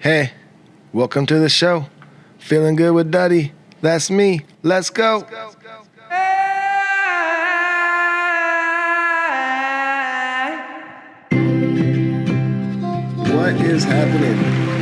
Hey, welcome to the show. Feeling good with Duddy. That's me. Let's go. What is happening?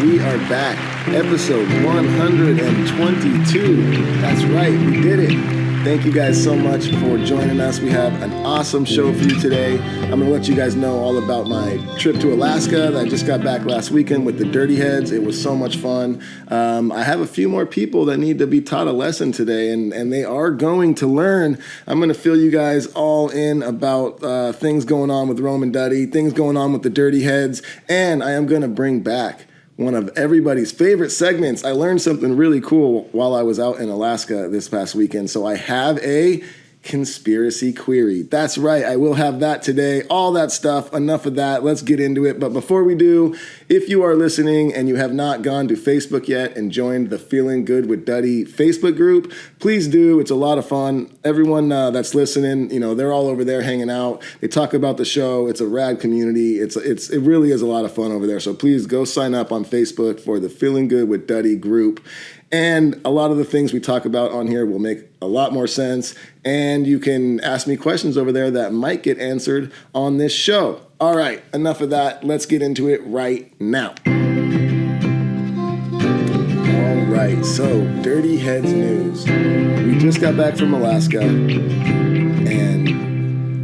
We are back. Episode 122. That's right, we did it. Thank you guys so much for joining us. We have an awesome show for you today. I'm going to let you guys know all about my trip to Alaska that I just got back last weekend with the Dirty Heads. It was so much fun. I have a few more people that need to be taught a lesson today, and they are going to learn. I'm going to fill you guys all in about things going on with Rome and Duddy, things going on with the Dirty Heads, and I am going to bring back one of everybody's favorite segments. I learned something really cool while I was out in Alaska this past weekend. So I have a conspiracy query. That's right. I will have that today. All that stuff. Enough of that. Let's get into it. But before we do, if you are listening and you have not gone to Facebook yet and joined the Feeling Good with Duddy Facebook group, please do. It's a lot of fun. Everyone that's listening, they're all over there hanging out. They talk about the show. It's a rad community. It really is a lot of fun over there. So please go sign up on Facebook for the Feeling Good with Duddy group. And a lot of the things we talk about on here will make a lot more sense. And you can ask me questions over there that might get answered on this show. All right, enough of that. Let's get into it right now. All right, so Dirty Heads news. We just got back from Alaska, and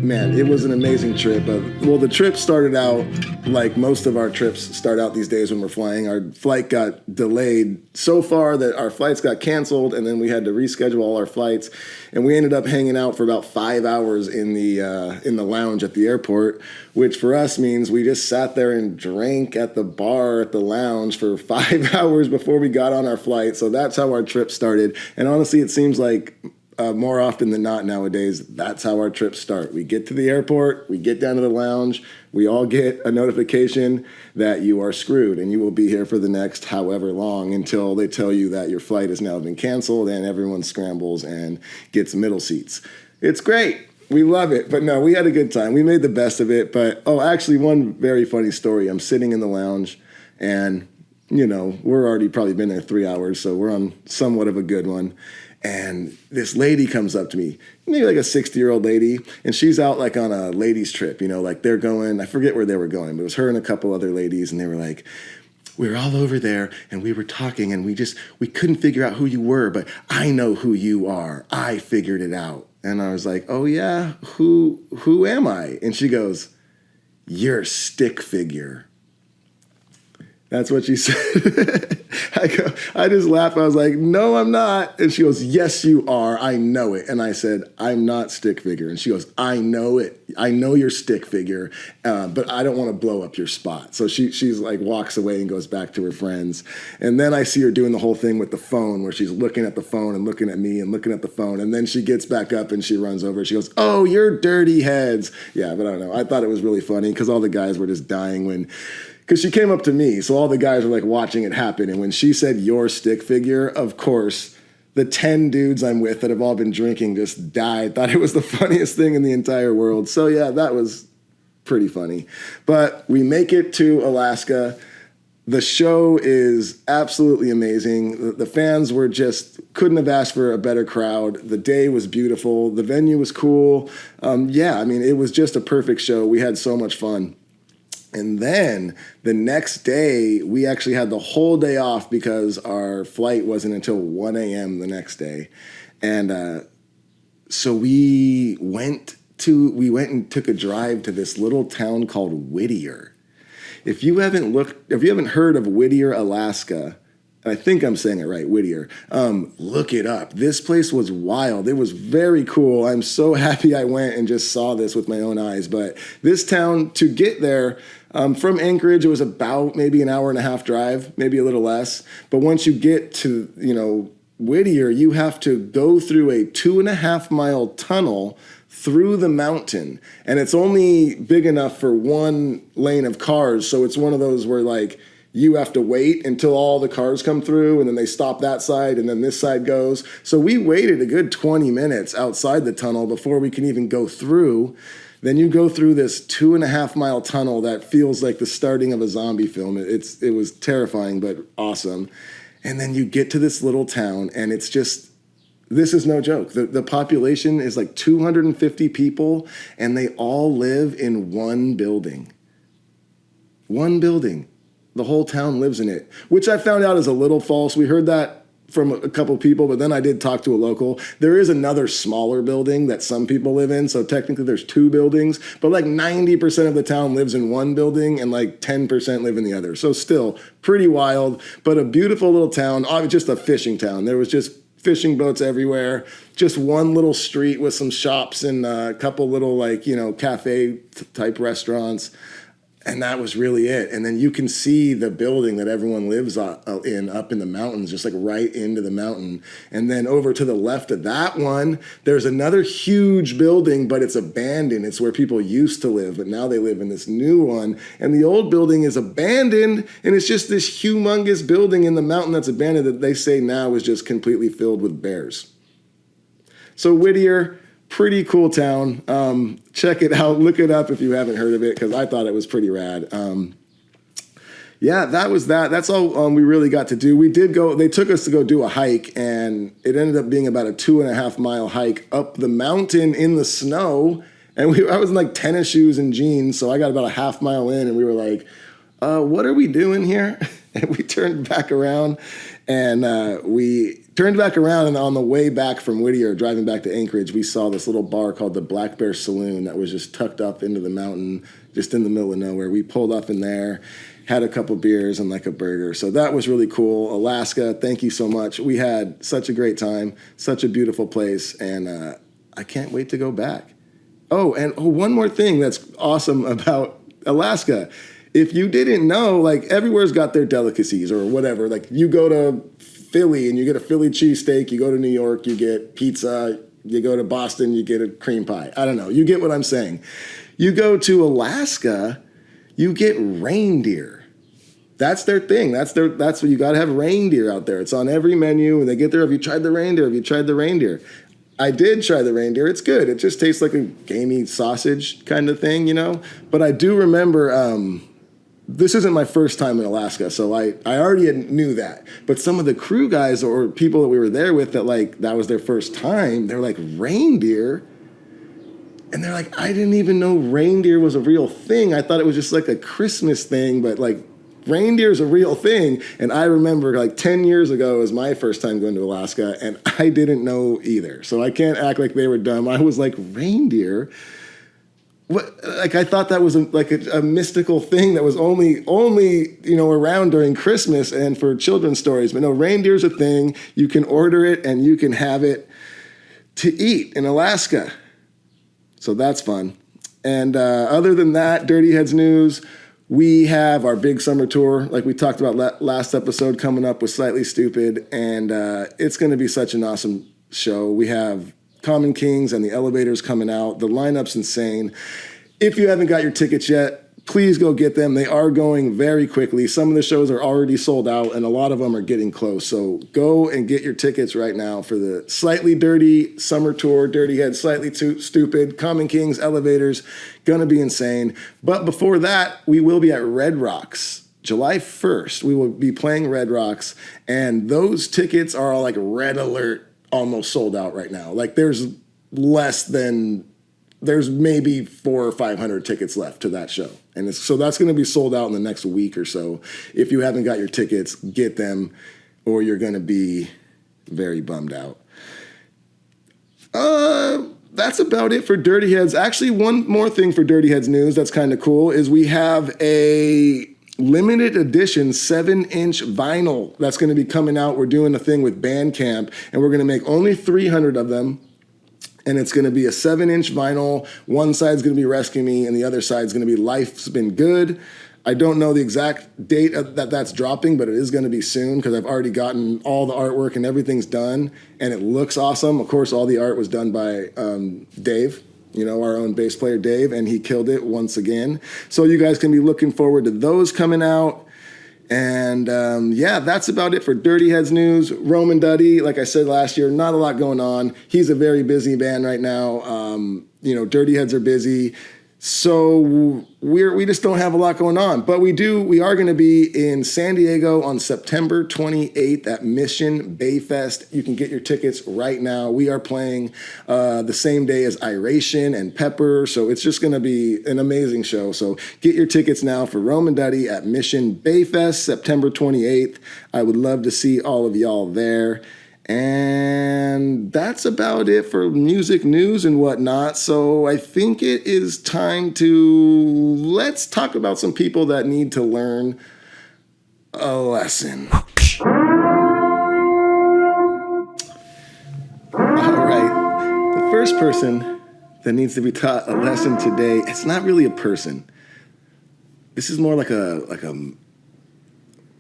man, it was an amazing trip. Well, the trip started out like most of our trips start out these days when we're flying. Our flight got delayed so far that our flights got canceled, and then we had to reschedule all our flights. And we ended up hanging out for about 5 hours in the lounge at the airport, which for us means we just sat there and drank at the bar at the lounge for 5 hours before we got on our flight. So that's how our trip started. And honestly, it seems like more often than not nowadays, that's how our trips start. We get to the airport, we get down to the lounge, we all get a notification that you are screwed and you will be here for the next however long until they tell you that your flight has now been canceled and everyone scrambles and gets middle seats. It's great. We love it. But no, we had a good time. We made the best of it. But, actually, one very funny story. I'm sitting in the lounge and, we're already probably been there 3 hours, so we're on somewhat of a good one. And this lady comes up to me, maybe like a 60-year-old lady, and she's out like on a ladies trip, like they're going, I forget where they were going, but it was her and a couple other ladies, and they were like, we were all over there and we were talking and we couldn't figure out who you were, but I know who you are. I figured it out. And I was like, oh yeah, who am I? And she goes, you're stick figure. That's what she said. I just laughed. I was like, no, I'm not. And she goes, yes, you are. I know it. And I said, I'm not stick figure. And she goes, I know it. I know you're stick figure, but I don't want to blow up your spot. So she's like walks away and goes back to her friends. And then I see her doing the whole thing with the phone where she's looking at the phone and looking at me and looking at the phone. And then she gets back up and she runs over. She goes, oh, you're Dirty Heads. Yeah, but I don't know. I thought it was really funny because all the guys were just dying because she came up to me, so all the guys were like watching it happen. And when she said your stick figure, of course, the 10 dudes I'm with that have all been drinking just died. Thought it was the funniest thing in the entire world. So yeah, that was pretty funny. But we make it to Alaska. The show is absolutely amazing. The fans couldn't have asked for a better crowd. The day was beautiful. The venue was cool. It was just a perfect show. We had so much fun. And then the next day, we actually had the whole day off because our flight wasn't until 1 a.m. the next day. And so we went and took a drive to this little town called Whittier. If you haven't heard of Whittier, Alaska, I think I'm saying it right, Whittier, look it up. This place was wild. It was very cool. I'm so happy I went and just saw this with my own eyes. But this town, to get there, from Anchorage, it was about maybe an hour and a half drive, maybe a little less. But once you get to, Whittier, you have to go through a 2.5-mile tunnel through the mountain. And it's only big enough for one lane of cars. So it's one of those where you have to wait until all the cars come through and then they stop that side and then this side goes. So we waited a good 20 minutes outside the tunnel before we can even go through. Then you go through this 2.5 mile tunnel that feels like the starting of a zombie film. It was terrifying, but awesome. And then you get to this little town, and it's just, this is no joke. The population is like 250 people, and they all live in one building. One building. The whole town lives in it, which I found out is a little false. We heard that from a couple people, but then I did talk to a local. There is another smaller building that some people live in, so technically there's 2 buildings, but like 90% of the town lives in one building and like 10% live in the other. So still pretty wild, but a beautiful little town, just a fishing town. There was just fishing boats everywhere, just one little street with some shops and a couple little like, cafe type restaurants. And that was really it. And then you can see the building that everyone lives in up in the mountains, just like right into the mountain. And then over to the left of that one, there's another huge building, but it's abandoned. It's where people used to live, but now they live in this new one. And the old building is abandoned, and it's just this humongous building in the mountain that's abandoned that they say now is just completely filled with bears. So Whittier, pretty cool town. Check it out. Look it up if you haven't heard of it, because I thought it was pretty rad. Yeah, that was that. That's all we really got to do. We did go, they took us to go do a hike, and it ended up being about a 2.5 mile hike up the mountain in the snow. And I was in like tennis shoes and jeans, so I got about a half mile in, and we were like, what are we doing here? And we turned back around, and and on the way back from Whittier, driving back to Anchorage, we saw this little bar called the Black Bear Saloon that was just tucked up into the mountain, just in the middle of nowhere. We pulled up in there, had a couple beers and like a burger. So that was really cool. Alaska, thank you so much. We had such a great time, such a beautiful place, and I can't wait to go back. And one more thing that's awesome about Alaska. If you didn't know, like everywhere's got their delicacies or whatever. Like you go to Philly and you get a Philly cheesesteak, you go to New York, you get pizza, you go to Boston, you get a cream pie. I don't know. You get what I'm saying. You go to Alaska, you get reindeer. That's their thing. That's what you got to have reindeer out there. It's on every menu. When they get there, have you tried the reindeer? Have you tried the reindeer? I did try the reindeer. It's good. It just tastes like a gamey sausage kind of thing, But I do remember, this isn't my first time in Alaska, so I already knew that. But some of the crew guys or people that we were there with that was their first time, they're like, reindeer? And they're like, I didn't even know reindeer was a real thing. I thought it was just like a Christmas thing, but like reindeer is a real thing. And I remember like 10 years ago was my first time going to Alaska, and I didn't know either. So I can't act like they were dumb. I was like, reindeer? What, like I thought that was a mystical thing that was only around during Christmas and for children's stories. But no, reindeer's a thing. You can order it and you can have it to eat in Alaska. So that's fun. And other than that, Dirty Heads news, we have our big summer tour, like we talked about last episode, coming up with Slightly Stupid, and it's going to be such an awesome show. We have Common Kings and the Elevators coming out. The lineup's insane. If you haven't got your tickets yet, please go get them. They are going very quickly. Some of the shows are already sold out, and a lot of them are getting close. So go and get your tickets right now for the Slightly Dirty Summer Tour. Dirty Head, Slightly Stupid, Common Kings, Elevators. Gonna be insane. But before that, we will be at Red Rocks. July 1st, we will be playing Red Rocks, and those tickets are all like red alert, almost sold out right now. Like there's maybe 400 or 500 tickets left to that show. And so that's going to be sold out in the next week or so. If you haven't got your tickets, get them, or you're going to be very bummed out. That's about it for Dirty Heads. Actually, one more thing for Dirty Heads news that's kind of cool is we have a limited edition 7-inch vinyl that's going to be coming out. We're doing a thing with Bandcamp, and we're going to make only 300 of them. And it's going to be a 7-inch vinyl. One side's going to be Rescue Me, and the other side's going to be Life's Been Good. I don't know the exact date that's dropping, but it is going to be soon because I've already gotten all the artwork and everything's done, and it looks awesome. Of course, all the art was done by Dave, our own bass player Dave, and he killed it once again. So you guys can be looking forward to those coming out. And yeah, that's about it for Dirty Heads news. Roman Duddy, like I said last year, not a lot going on. He's a very busy man right now. Dirty Heads are busy. So we just don't have a lot going on. But we are going to be in San Diego on September 28th at Mission Bayfest. You can get your tickets right now. We are playing the same day as Iration and Pepper. So it's just going to be an amazing show. So get your tickets now for Roman Duddy at Mission Bayfest, September 28th. I would love to see all of y'all there. And that's about it for music news and whatnot. So I think it is time let's talk about some people that need to learn a lesson. All right. The first person that needs to be taught a lesson today, it's not really a person. This is more like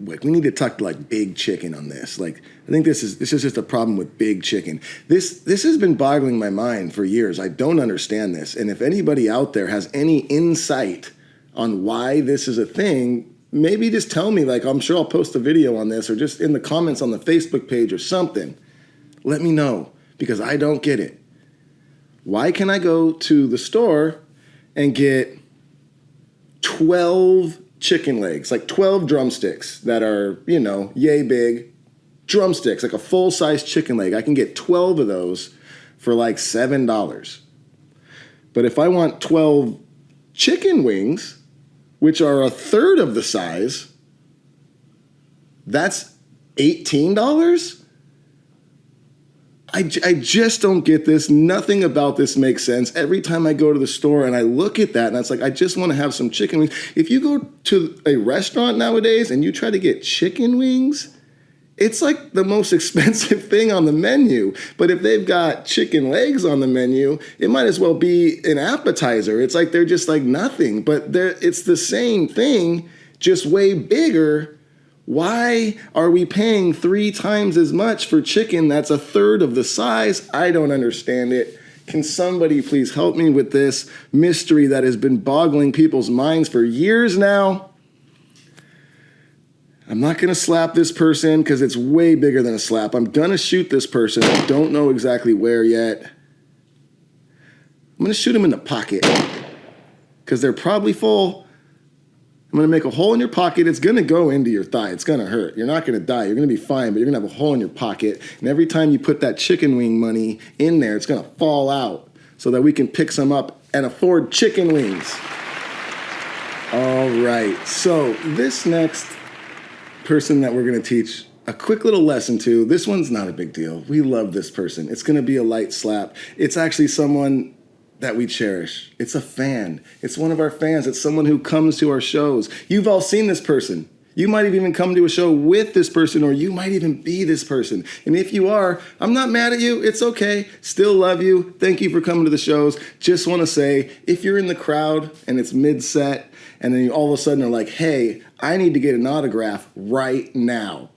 we need to talk like Big Chicken on this. Like, I think this is just a problem with Big Chicken. This has been boggling my mind for years. I don't understand this. And if anybody out there has any insight on why this is a thing, maybe just tell me. Like, I'm sure I'll post a video on this or just in the comments on the Facebook page or something. Let me know, because I don't get it. Why can I go to the store and get 12 chicken legs, like 12 drumsticks that are, yay big drumsticks, like a full-size chicken leg? I can get 12 of those for like $7. But if I want 12 chicken wings, which are a third of the size, that's $18? I just don't get this. Nothing about this makes sense. Every time I go to the store and I look at that, and it's like, I just want to have some chicken wings. If you go to a restaurant nowadays and you try to get chicken wings, it's like the most expensive thing on the menu. But if they've got chicken legs on the menu, it might as well be an appetizer. It's like they're just like nothing, but it's the same thing, just way bigger. Why are we paying 3 times as much for chicken that's a third of the size? I don't understand it. Can somebody please help me with this mystery that has been boggling people's minds for years now? I'm not going to slap this person because it's way bigger than a slap. I'm going to shoot this person. I don't know exactly where yet. I'm going to shoot him in the pocket because they're probably full. I'm going to make a hole in your pocket. It's going to go into your thigh. It's going to hurt. You're not going to die. You're going to be fine, but you're going to have a hole in your pocket. And every time you put that chicken wing money in there, it's going to fall out so that we can pick some up and afford chicken wings. All right. So this next person that we're going to teach a quick little lesson to, this one's not a big deal. We love this person. It's going to be a light slap. It's actually someone that we cherish. It's a fan. It's one of our fans. It's someone who comes to our shows. You've all seen this person. You might have even come to a show with this person, or you might even be this person. And if you are, I'm not mad at you. It's okay. Still love you. Thank you for coming to the shows. Just want to say, if you're in the crowd and it's mid-set, and then you all of a sudden are like, hey, I need to get an autograph right now.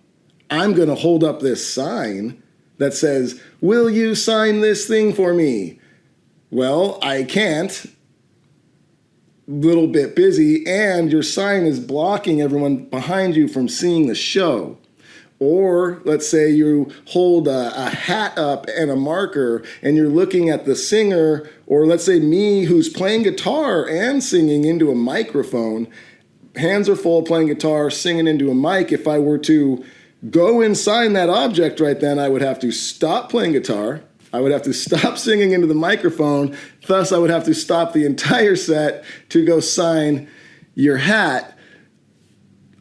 I'm going to hold up this sign that says, will you sign this thing for me? Well, I can't. Little bit busy, and your sign is blocking everyone behind you from seeing the show. Or let's say you hold a hat up and a marker and you're looking at the singer, or let's say me who's playing guitar and singing into a microphone. Hands are full playing guitar, singing into a mic. If I were to go and sign that object right then, I would have to stop playing guitar. I would have to stop singing into the microphone. Thus, I would have to stop the entire set to go sign your hat.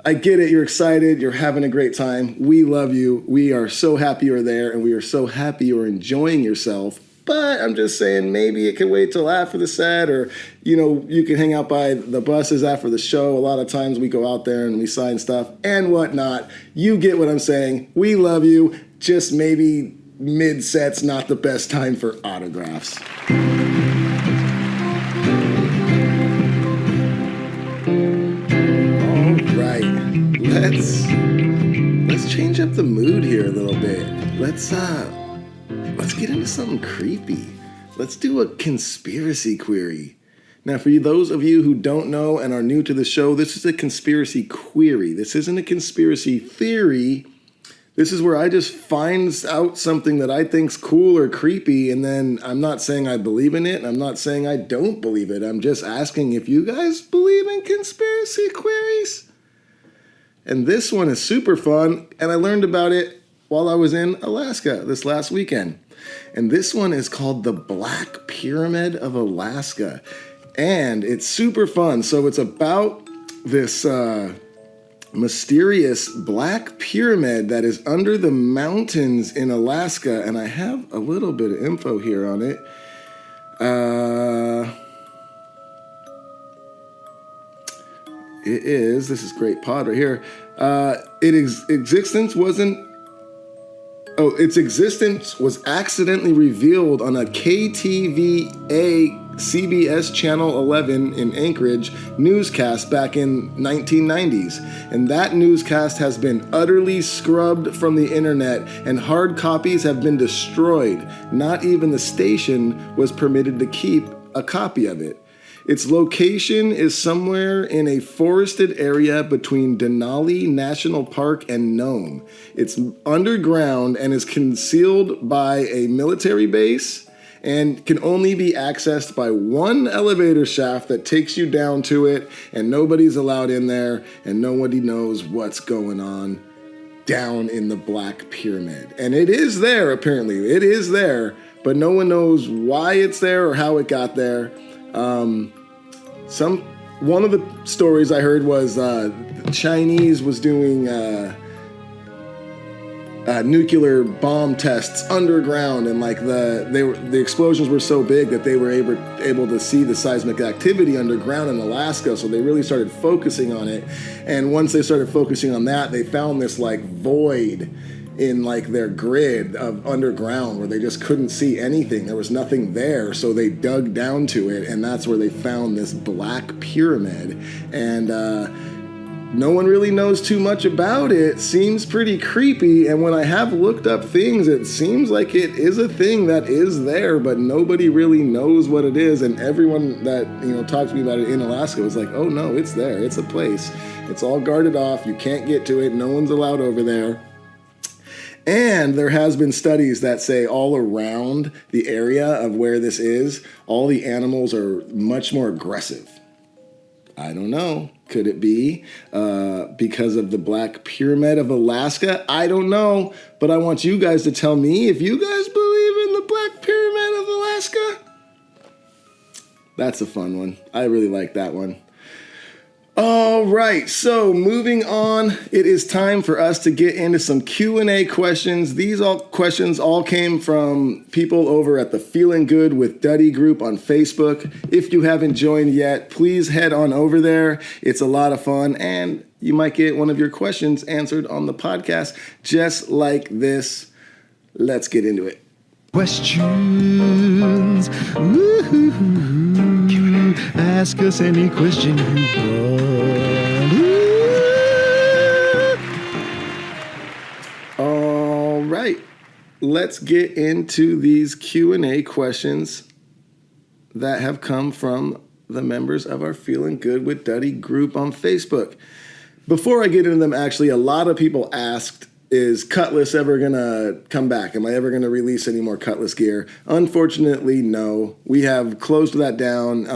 I get it. You're excited. You're having a great time. We love you. We are so happy you're there, and we are so happy you're enjoying yourself. But I'm just saying, maybe it can wait till after the set, or, you can hang out by the buses after the show. A lot of times we go out there and we sign stuff and whatnot. You get what I'm saying. We love you. Just maybe mid-set's not the best time for autographs. All right, let's change up the mood here a little bit. Let's get into something creepy. Let's do a conspiracy query. Now, for those of you who don't know and are new to the show, this is a conspiracy query. This isn't a conspiracy theory. This is where I just find out something that I think's cool or creepy, and then I'm not saying I believe in it, and I'm not saying I don't believe it. I'm just asking if you guys believe in conspiracy queries. And this one is super fun, and I learned about it while I was in Alaska this last weekend. And this one is called the Black Pyramid of Alaska. And it's super fun. So it's about this mysterious black pyramid that is under the mountains in Alaska. And I have a little bit of info here on it. This is great pod right here. Its existence was accidentally revealed on a KTVA CBS Channel 11 in Anchorage newscast back in 1990s. And that newscast has been utterly scrubbed from the internet, and hard copies have been destroyed. Not even the station was permitted to keep a copy of it. Its location is somewhere in a forested area between Denali National Park and Nome. It's underground and is concealed by a military base and can only be accessed by one elevator shaft that takes you down to it, and nobody's allowed in there, and nobody knows what's going on down in the Black Pyramid. And it is there, apparently. It is there, but no one knows why it's there or how it got there. One of the stories I heard was the Chinese was doing nuclear bomb tests underground, and like the explosions were so big that they were able to see the seismic activity underground in Alaska. So they really started focusing on it, and once they started focusing on that, they found this like void in like their grid of underground where they just couldn't see anything. There was nothing there, so they dug down to it, and that's where they found this black pyramid. And no one really knows too much about it. Seems pretty creepy, and when I have looked up things, it seems like it is a thing that is there, but nobody really knows what it is. And everyone that talked to me about it in Alaska was like, oh no, it's there, it's a place, it's all guarded off, you can't get to it, no one's allowed over there. And there has been studies that say all around the area of where this is, all the animals are much more aggressive. I don't know. Could it be because of the Black Pyramid of Alaska? I don't know. But I want you guys to tell me if you guys believe in the Black Pyramid of Alaska. That's a fun one. I really like that one. All right, so moving on, it is time for us to get into some Q&A questions. These questions all came from people over at the Feeling Good with Duddy group on Facebook. If you haven't joined yet, please head on over there. It's a lot of fun, and you might get one of your questions answered on the podcast just like this. Let's get into it. Questions. Woo-hoo-hoo. Ask us any question you want. All right, let's get into these Q&A questions that have come from the members of our Feeling Good with Duddy group on Facebook. Before I get into them, actually, a lot of people asked, is Cutlass ever going to come back? Am I ever going to release any more Cutlass gear? Unfortunately, no. We have closed that down.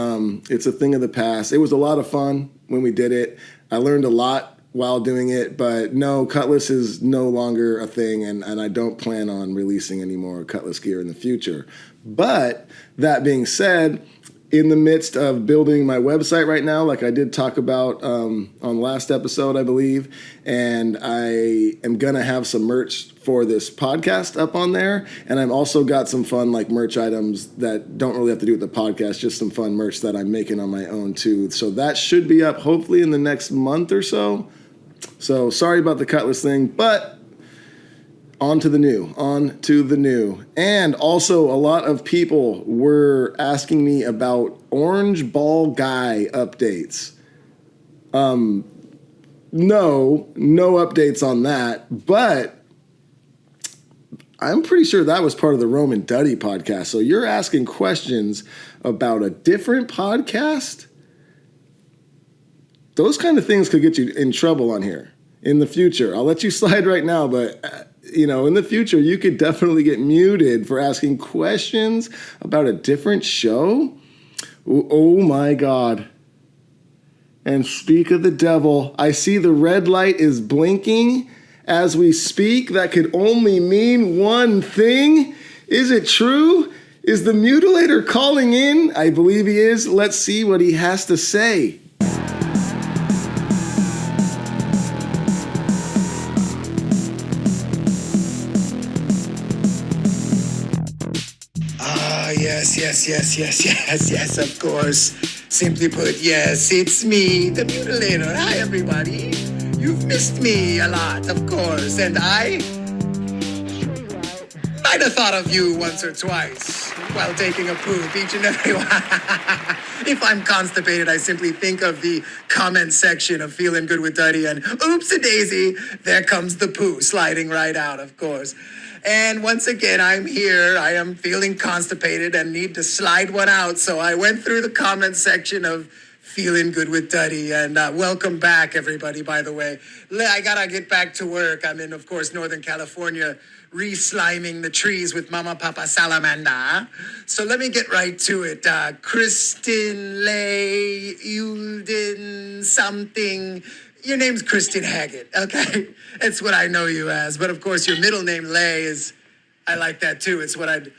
It's a thing of the past. It was a lot of fun when we did it. I learned a lot while doing it, but no, Cutlass is no longer a thing, and I don't plan on releasing any more Cutlass gear in the future. But that being said, in the midst of building my website right now, like I did talk about on last episode, I believe, and I am going to have some merch for this podcast up on there, and I've also got some fun like merch items that don't really have to do with the podcast, just some fun merch that I'm making on my own too. So that should be up hopefully in the next month or so. So sorry about the Cutlass thing, but on to the new. And also a lot of people were asking me about Orange Ball Guy updates. No updates on that, but I'm pretty sure that was part of the Roman Duddy podcast. So you're asking questions about a different podcast? Those kind of things could get you in trouble on here in the future. I'll let you slide right now, but in the future, you could definitely get muted for asking questions about a different show. Oh my God. And speak of the devil, I see the red light is blinking as we speak. That could only mean one thing. Is it true? Is the mutilator calling in? I believe he is. Let's see what he has to say. Yes, of course. Simply put, yes, it's me, the mutilator. Hi, everybody. You've missed me a lot, of course, and I might have thought of you once or twice while taking a poop each and every one. If I'm constipated, I simply think of the comment section of Feeling Good with Duddy and oops-a-daisy, there comes the poo sliding right out, of course. And once again, I'm here. I am feeling constipated and need to slide one out. So I went through the comment section of Feeling Good with Duddy. And welcome back, everybody, by the way. I got to get back to work. I'm in, of course, Northern California, re-sliming the trees with Mama Papa Salamander. So let me get right to it. Kristen Lay Eulden something. Your name's Kristen Haggett, okay? That's what I know you as. But of course, your middle name, Lay, is, I like that too. It's what I'd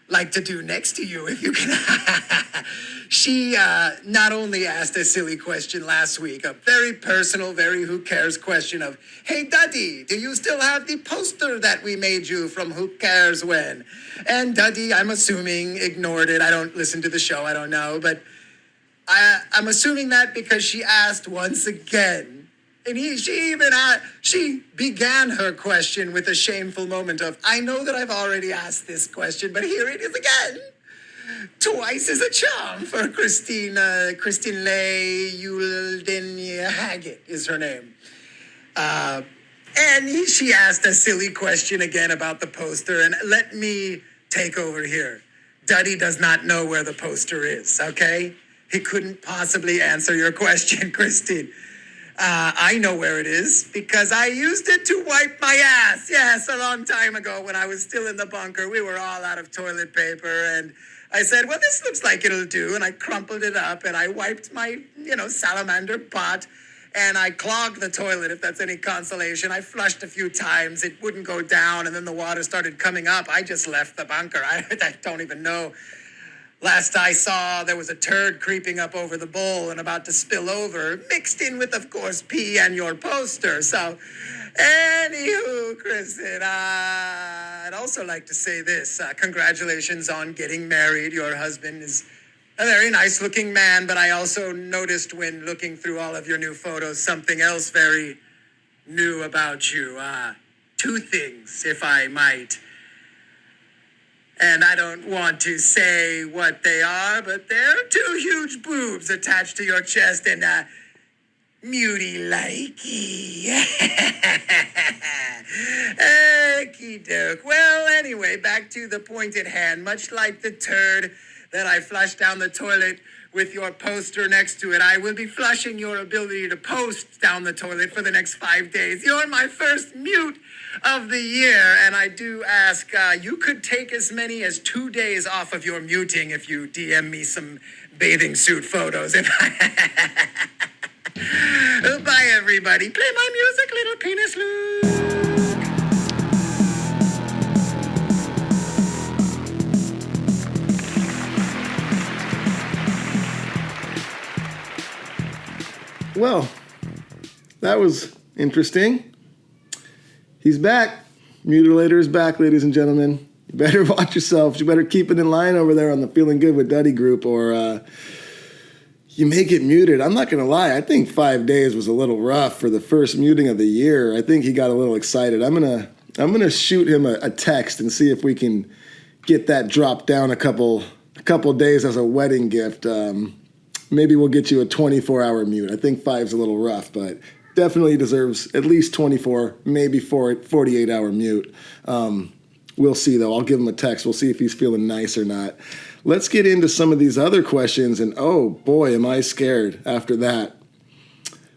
like to do next to you if you can. She not only asked a silly question last week, a very personal, very who cares question of, hey, Duddy, do you still have the poster that we made you from Who Cares When? And Duddy, I'm assuming, ignored it. I don't listen to the show. I don't know. But I'm assuming that because she asked once again. And she began her question with a shameful moment of, I know that I've already asked this question, but here it is again. Twice is a charm for Kristen Lay Eulden Haggett is her name. And she asked a silly question again about the poster, and let me take over here. Duddy does not know where the poster is, okay? He couldn't possibly answer your question, Christine. I know where it is because I used it to wipe my ass. Yes, a long time ago when I was still in the bunker, we were all out of toilet paper and I said, well, this looks like it'll do. And I crumpled it up and I wiped my, salamander butt and I clogged the toilet, if that's any consolation. I flushed a few times. It wouldn't go down and then the water started coming up. I just left the bunker. I don't even know. Last I saw, there was a turd creeping up over the bowl and about to spill over, mixed in with, of course, pee and your poster. So, anywho, Kristen, I'd also like to say this. Congratulations on getting married. Your husband is a very nice-looking man, but I also noticed when looking through all of your new photos, something else very new about you. Two things, if I might. And I don't want to say what they are, but there are two huge boobs attached to your chest and muty-likey. Okey-doke. Well, anyway, back to the point at hand. Much like the turd that I flushed down the toilet with your poster next to it, I will be flushing your ability to post down the toilet for the next 5 days. You're my first mute of the year, and I do ask, you could take as many as 2 days off of your muting if you DM me some bathing suit photos. Bye, everybody. Play my music, little penis Luke. Well, that was interesting. He's back. Mutilator is back, ladies and gentlemen. You better watch yourselves. You better keep it in line over there on the Feeling Good with Duddy group, or you may get muted. I'm not going to lie. I think 5 days was a little rough for the first muting of the year. I think he got a little excited. I'm gonna shoot him a text and see if we can get that dropped down a couple days as a wedding gift. Maybe we'll get you a 24-hour mute. I think 5's a little rough, but definitely deserves at least 24, maybe 48-hour mute. We'll see, though. I'll give him a text. We'll see if he's feeling nice or not. Let's get into some of these other questions, and oh boy, am I scared after that.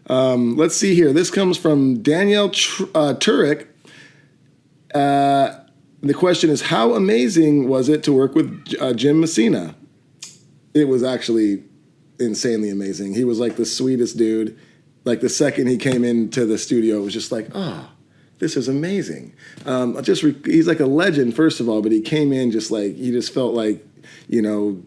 Let's see here. This comes from Danielle Turek. The question is, how amazing was it to work with Jim Messina? It was actually insanely amazing. He was like the sweetest dude. Like the second he came into the studio, it was just like, oh, this is amazing. He's like a legend, first of all, but he came in just like, he just felt like, you know,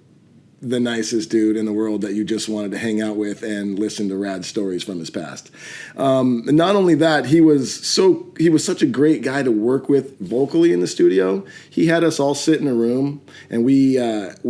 the nicest dude in the world that you just wanted to hang out with and listen to rad stories from his past. And not only that, he was such a great guy to work with vocally in the studio. He had us all sit in a room and we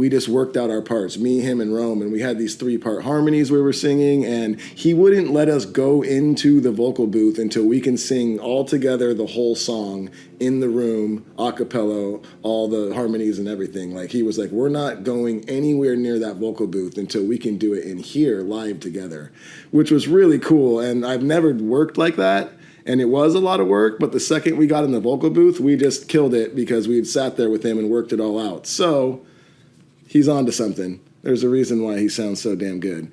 just worked out our parts, me, him, and Rome, and we had these 3-part harmonies we were singing, and he wouldn't let us go into the vocal booth until we can sing all together the whole song in the room, a cappella, all the harmonies and everything. Like, he was like, we're not going anywhere near that vocal booth until we can do it in here live together, which was really cool. And I've never worked like that, and it was a lot of work, but the second we got in the vocal booth, we just killed it because we'd sat there with him and worked it all out. So he's on to something. There's a reason why he sounds so damn good.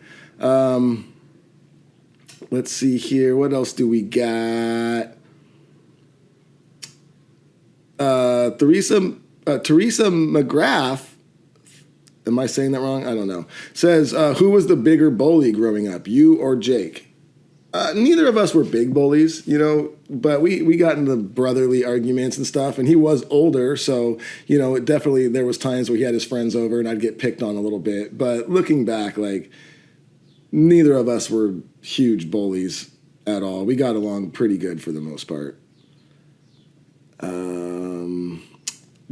Let's see here. What else do we got? Teresa McGrath, am I saying that wrong? I don't know. Says, who was the bigger bully growing up, you or Jake? Neither of us were big bullies, you know, but we got into brotherly arguments and stuff, and he was older, so, you know, there was times where he had his friends over and I'd get picked on a little bit. But looking back, like, neither of us were huge bullies at all. We got along pretty good for the most part.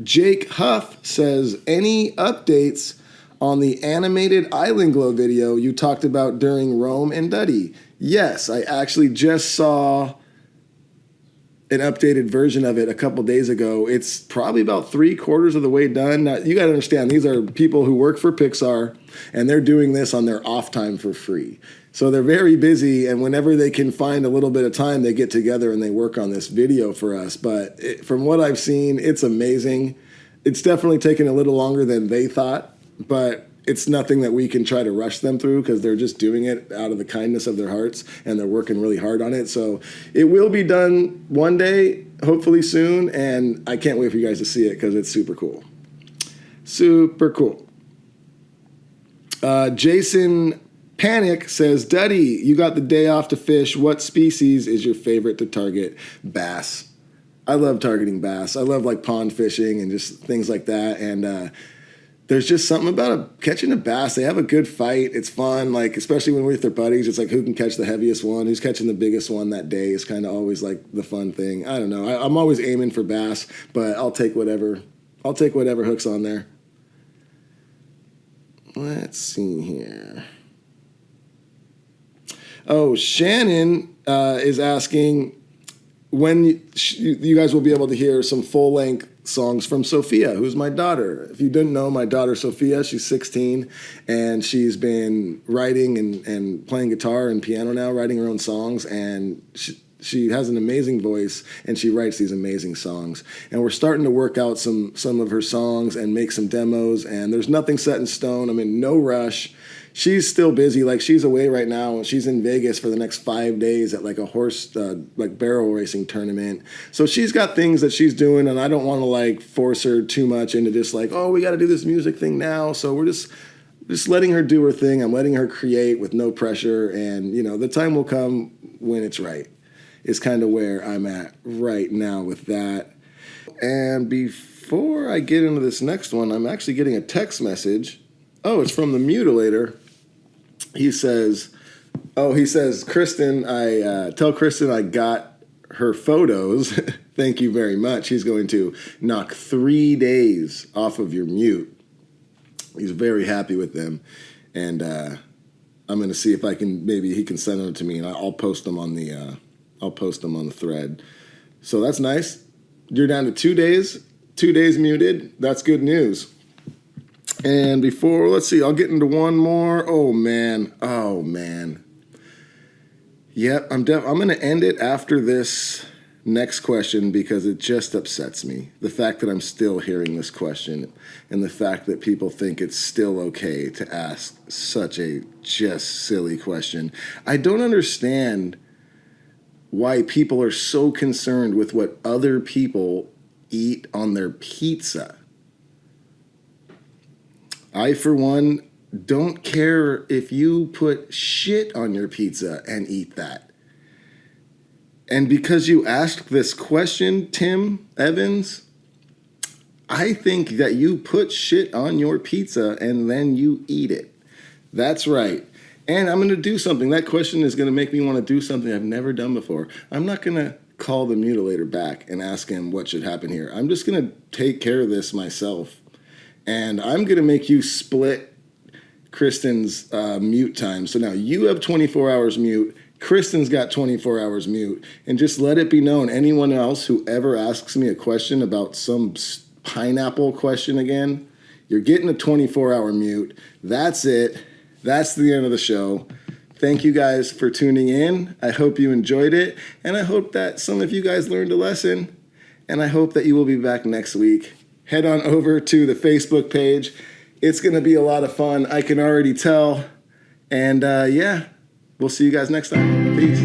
Jake Huff says, any updates on the animated Island Glow video you talked about during Rome and Duddy? Yes, I actually just saw an updated version of it a couple days ago. It's probably about 3/4 of the way done. Now, you got to understand, these are people who work for Pixar, and they're doing this on their off time for free. So they're very busy, and whenever they can find a little bit of time, they get together and they work on this video for us. But from what I've seen, it's amazing. It's definitely taken a little longer than they thought, but it's nothing that we can try to rush them through because they're just doing it out of the kindness of their hearts, and they're working really hard on it. So it will be done one day, hopefully soon, and I can't wait for you guys to see it because it's super cool. Super cool. Jason Panic says, Duddy, you got the day off to fish. What species is your favorite to target? Bass. I love targeting bass. I love like pond fishing and just things like that. And there's just something about catching a bass. They have a good fight. It's fun, like especially when we're with their buddies. It's like who can catch the heaviest one, who's catching the biggest one that day is kind of always like the fun thing. I don't know. I'm always aiming for bass, but I'll take whatever hooks on there. Let's see here. Oh, Shannon is asking when you guys will be able to hear some full-length songs from Sophia, who's my daughter. If you didn't know, my daughter Sophia, she's 16, and she's been writing and playing guitar and piano now, writing her own songs, and she has an amazing voice, and she writes these amazing songs. And we're starting to work out some of her songs and make some demos, and there's nothing set in stone. I'm in no rush. She's still busy. Like, she's away right now. She's in Vegas for the next 5 days at like a horse, like barrel racing tournament. So she's got things that she's doing, and I don't want to like force her too much into just like, oh, we got to do this music thing now. So we're just letting her do her thing. I'm letting her create with no pressure, and you know, the time will come when it's right. Is kind of where I'm at right now with that. And before I get into this next one, I'm actually getting a text message. Oh, it's from the Mutilator. He says, Kristen, tell Kristen I got her photos. Thank you very much. He's going to knock 3 days off of your mute. He's very happy with them. And I'm going to see if maybe he can send them to me, and I'll post them on the thread. So that's nice. You're down to 2 days muted. That's good news. And let's see, I'll get into one more. Oh man. Yep, I'm going to end it after this Next question, because it just upsets me. The fact that I'm still hearing this question and the fact that people think it's still okay to ask such a just silly question. I don't understand why people are so concerned with what other people eat on their pizza. I, for one, don't care if you put shit on your pizza and eat that. And because you asked this question, Tim Evans, I think that you put shit on your pizza and then you eat it. That's right. And I'm going to do something. That question is going to make me want to do something I've never done before. I'm not going to call the mutilator back and ask him what should happen here. I'm just going to take care of this myself. And I'm going to make you split Kristen's mute time. So now you have 24 hours mute. Kristen's got 24 hours mute. And just let it be known, anyone else who ever asks me a question about some pineapple question again, you're getting a 24-hour mute. That's it. That's the end of the show. Thank you guys for tuning in. I hope you enjoyed it. And I hope that some of you guys learned a lesson. And I hope that you will be back next week. Head on over to the Facebook page. It's going to be a lot of fun. I can already tell. And yeah, we'll see you guys next time. Peace.